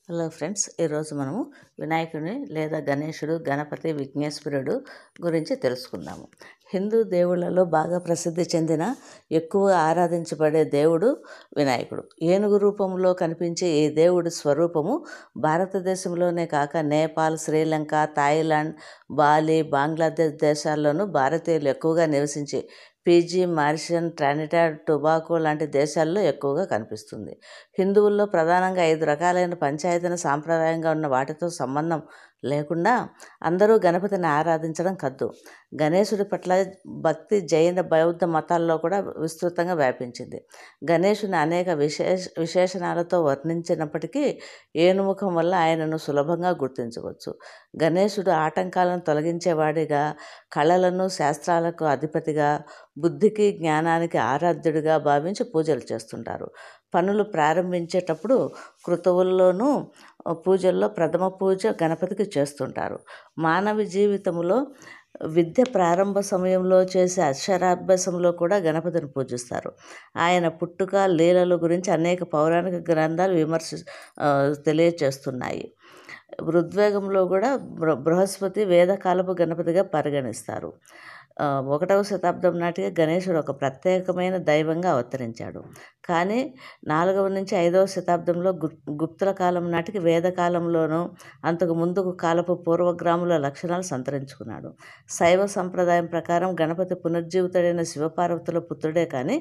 Hello friends, ఈరోజు మనము వినాయకుని లేదా గణేశుడు, గణపతి, విఘ్నేశ్వరుడు గురించి తెలుసుకుందాము. హిందూ దేవుళ్ళలో బాగా ప్రసిద్ధి చెందిన, ఎక్కువ ఆరాధించబడే దేవుడు వినాయకుడు. ఏనుగు రూపంలో కనిపించే ఈ దేవుడి స్వరూపము భారతదేశంలోనే కాక నేపాల్, శ్రీలంక, థాయిలాండ్, బాలి, బంగ్లాదేశ్ దేశాల్లోనూ భారతీయులు ఎక్కువగా నివసించి ఫిజీ, మారిషస్, ట్రినిడాడ్, టొబాగో లాంటి దేశాల్లో ఎక్కువగా కనిపిస్తుంది. హిందువుల్లో ప్రధానంగా 5 రకాలైన పంచాయతన సాంప్రదాయంగా ఉన్న వాటితో సంబంధం లేకుండా అందరూ గణపతిని ఆరాధించడం కద్దు. గణేశుడి పట్ల భక్తి జైన, బౌద్ధ మతాల్లో కూడా విస్తృతంగా వ్యాపించింది. గణేశుని అనేక విశేషణాలతో వర్ణించినప్పటికీ ఏనుముఖం వల్ల ఆయనను సులభంగా గుర్తించవచ్చు. గణేశుడు ఆటంకాలను తొలగించేవాడిగా, కళలను, శాస్త్రాలకు అధిపతిగా, బుద్ధికి, జ్ఞానానికి ఆరాధ్యుడిగా భావించి పూజలు చేస్తుంటారు. పనులు ప్రారంభించేటప్పుడు కృతువుల్లోనూ పూజల్లో ప్రథమ పూజ గణపతికి చేస్తుంటారు. మానవ జీవితంలో విద్య ప్రారంభ సమయంలో చేసే అక్షరాభ్యాసంలో కూడా గణపతిని పూజిస్తారు. ఆయన పుట్టుక, లీలల గురించి అనేక పౌరాణిక గ్రంథాలు తెలియచేస్తున్నాయి. ఋగ్వేదంలో కూడా బృహస్పతి వేదకాలపు గణపతిగా పరిగణిస్తారు. 1వ శతాబ్దం నాటికి గణేశుడు ఒక ప్రత్యేకమైన దైవంగా అవతరించాడు. కానీ 4వ నుంచి 5వ శతాబ్దంలో గుప్తుల కాలం నాటికి వేదకాలంలోనూ అంతకు ముందు కాలపు పూర్వగ్రాముల లక్షణాలు సంతరించుకున్నాడు. శైవ సంప్రదాయం ప్రకారం గణపతి పునర్జీవితుడైన శివపార్వతుల పుత్రుడే కానీ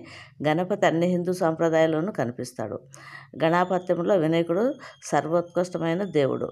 గణపతి అన్ని హిందూ సంప్రదాయాల్లోనూ కనిపిస్తాడు. గణాపత్యంలో వినాయకుడు సర్వోత్కృష్టమైన దేవుడు.